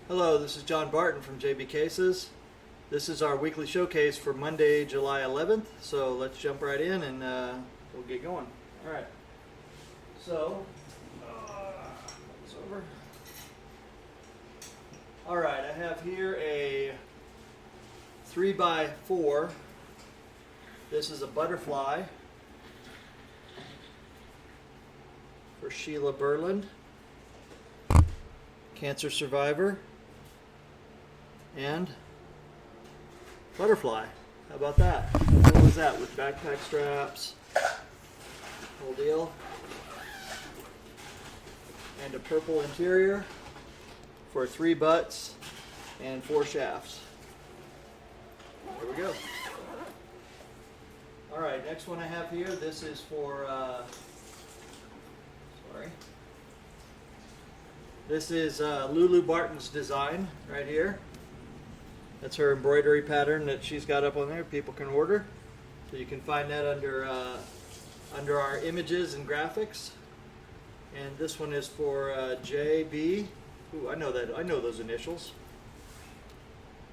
Hello, this is John Barton from JB Cases. This is our weekly showcase for Monday, July 11th. So let's jump right in and we'll get going. All right. So, it's over. All right, I have here a 3x4. This is a butterfly for Sheila Berland, cancer survivor, and butterfly. How about that? What was that with backpack straps? Whole deal. And a purple interior for 3 butts and 4 shafts. There we go. All right, next one I have here. This is for, This is Lulu Barton's design right here. That's her embroidery pattern that she's got up on there. People can order. So you can find that under our images and graphics. And this one is for JB. Ooh, I know that. I know those initials.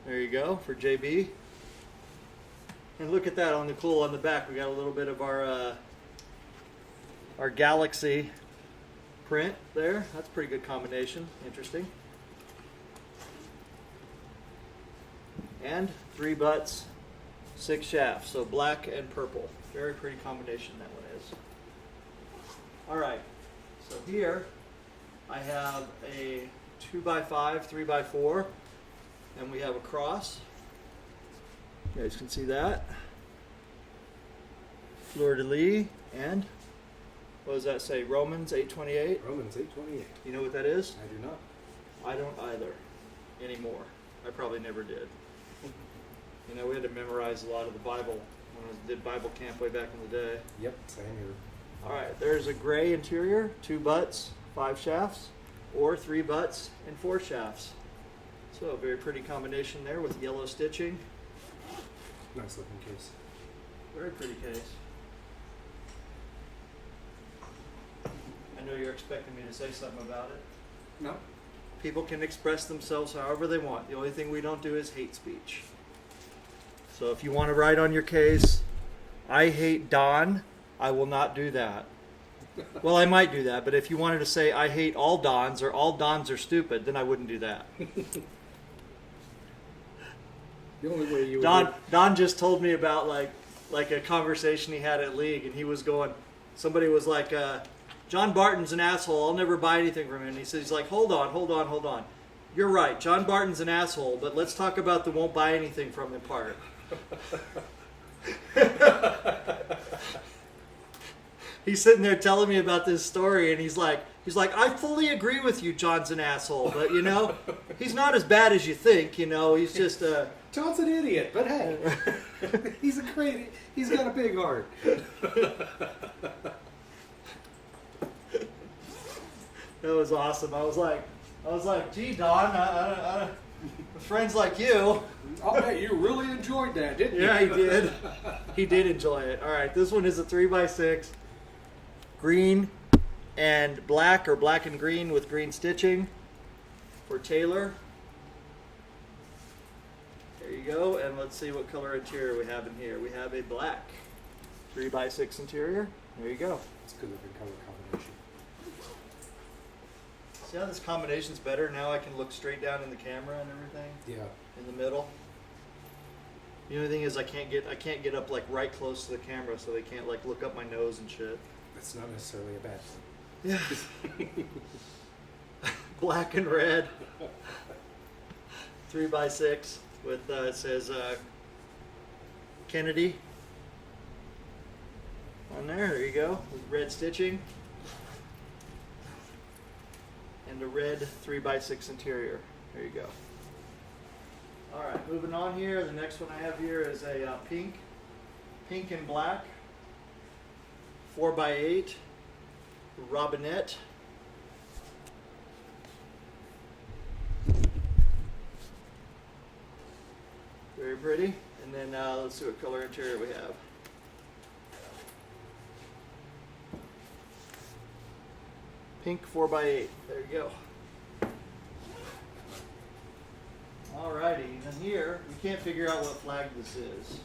There you go for JB. And look at that on the back. We got a little bit of our galaxy print there. That's a pretty good combination. Interesting. And 3 butts, 6 shafts. So black and purple. Very pretty combination that one is. All right. So here I have a 2x5, 3x4, and we have a cross. You guys can see that. Fleur de lis and what does that say? Romans 8:28? Romans 8:28. You know what that is? I do not. I don't either anymore. I probably never did. You know, we had to memorize a lot of the Bible when I did Bible camp way back in the day. Yep, same here. All right, there's a gray interior, 2 butts, 5 shafts, or 3 butts and 4 shafts. So a very pretty combination there with yellow stitching. Nice looking case. Very pretty case. I know you're expecting me to say something about it. No. People can express themselves however they want. The only thing we don't do is hate speech. So if you want to write on your case, I hate Don, I will not do that. Well, I might do that, but if you wanted to say I hate all Dons or all Dons are stupid, then I wouldn't do that. The only way you would Don just told me about like a conversation he had at League, and he was going, somebody was like, John Barton's an asshole, I'll never buy anything from him. And he says, he's like, hold on. You're right, John Barton's an asshole, but let's talk about the won't buy anything from him part. He's sitting there telling me about this story, and he's like, I fully agree with you, John's an asshole, but you know, he's not as bad as you think, you know, he's just John's an idiot, but hey, he's got a big heart. That was awesome. I was like, gee, Don, friends like you. Oh, hey, you really enjoyed that, didn't you? Yeah, he did. He did enjoy it. All right, this one is a 3x6, green and black, or black and green with green stitching for Taylor. There you go. And let's see what color interior we have in here. We have a black 3x6 interior. There you go. It's a good looking color combination. See how this combination's better? Now I can look straight down in the camera and everything. Yeah. In the middle. The only thing is I can't get up like right close to the camera, so they can't like look up my nose and shit. That's not necessarily a bad thing. Yeah. Black and red. 3x6 with it says Kennedy on there. There you go. With red stitching. And a red 3x6 interior. There you go. All right, moving on here. The next one I have here is a pink and black 4x8 robinette. Very pretty. And then let's see what color interior we have. Pink 4x8. There you go. Alrighty, and here, we can't figure out what flag this is,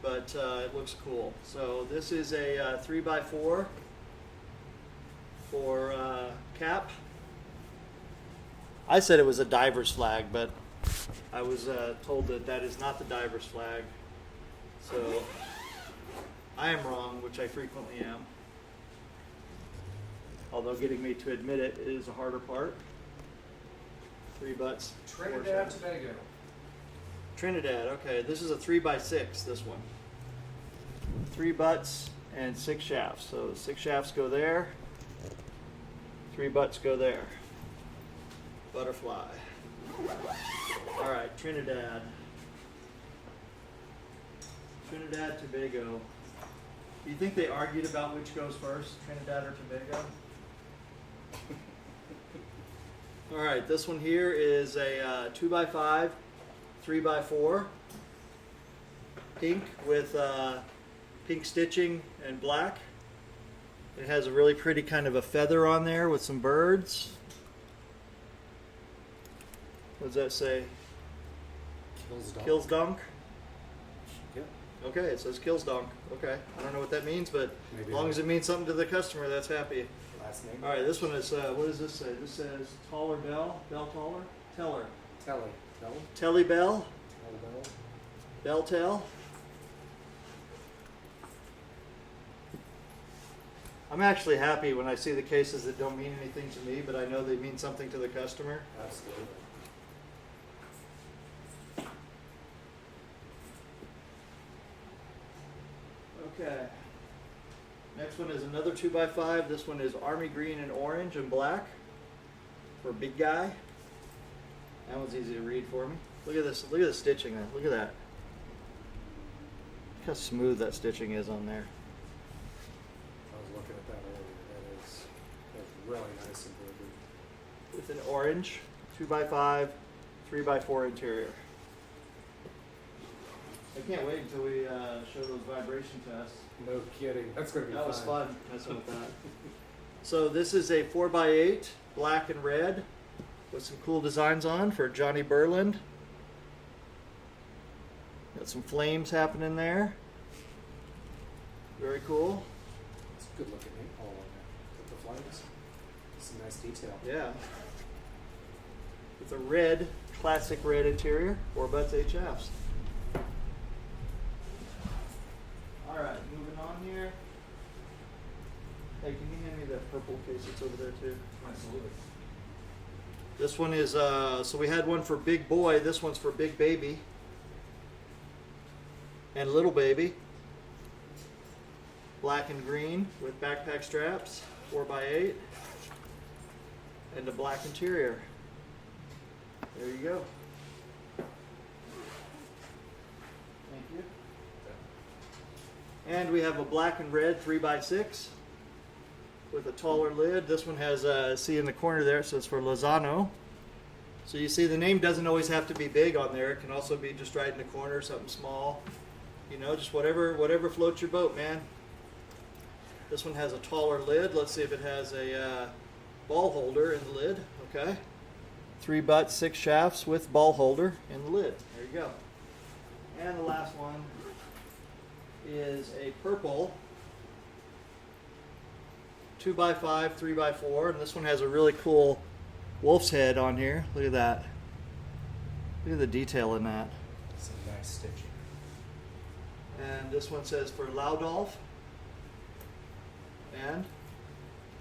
but it looks cool. So this is a 3x4 for cap. I said it was a diver's flag, but I was told that that is not the diver's flag. So I am wrong, which I frequently am. Although getting me to admit it is a harder part. 3 butts. Trinidad, Tobago. Trinidad, okay. This is a 3x6, this one. 3 butts and 6 shafts. So 6 shafts go there. 3 butts go there. Butterfly. All right, Trinidad. Trinidad, Tobago. Do you think they argued about which goes first, Trinidad or Tobago? All right, this one here is a 2x5, 3x4, pink with pink stitching and black. It has a really pretty kind of a feather on there with some birds. What does that say? Kilsdonk? Yep. Okay, it says Kilsdonk. Okay, I don't know what that means, but Maybe as long as it means something to the customer, that's happy. Last name. All right, this one is, what does this say? This says taller bell, bell taller, teller. Telly. Telly bell, Bell. bell tell. I'm actually happy when I see the cases that don't mean anything to me, but I know they mean something to the customer. Absolutely. Okay. Next one is another 2x5. This one is army green and orange and black for a big guy. That one's easy to read for me. Look at this. Look at the stitching. Look at that. Look how smooth that stitching is on there. I was looking at that earlier. That's really nice embroidery. With an orange 2x5, 3x4 interior. I can't wait until we show those vibration tests. No kidding. That's gonna be That fun. was fun messing with that. So this is a 4x8, black and red, with some cool designs on for Johnny Berland. Got some flames happening there. Very cool. It's a good looking paint all on there. With the flames. Some nice detail. Yeah. With a red, classic red interior, 4 butts, 8 shafts. Alright, moving on here. Hey, can you hand me that purple case that's over there too? Absolutely. This one is, so we had one for big boy, this one's for big baby. And little baby. Black and green with backpack straps, 4x8. And a black interior. There you go. Thank you. And we have a black and red 3x6 with a taller lid. This one has, see in the corner there, it says for Lozano. So you see the name doesn't always have to be big on there. It can also be just right in the corner, something small. You know, just whatever floats your boat, man. This one has a taller lid. Let's see if it has a ball holder in the lid. Okay. 3 butts, 6 shafts with ball holder in the lid. There you go. And the last one is a purple 2x5, 3x4, and this one has a really cool wolf's head on here. Look at that. Look at the detail in that. Some nice stitching. And this one says for Laudolf. And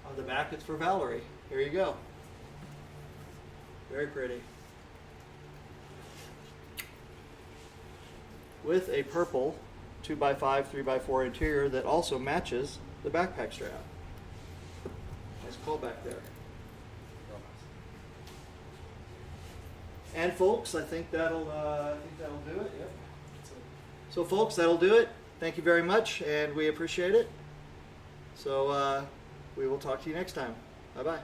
on the back it's for Valerie. There you go. Very pretty. With a purple 2x5, 3x4 interior that also matches the backpack strap. Nice callback there. Real nice. And folks, I think that'll do it. Yep. So folks, that'll do it. Thank you very much, and we appreciate it. So we will talk to you next time. Bye bye.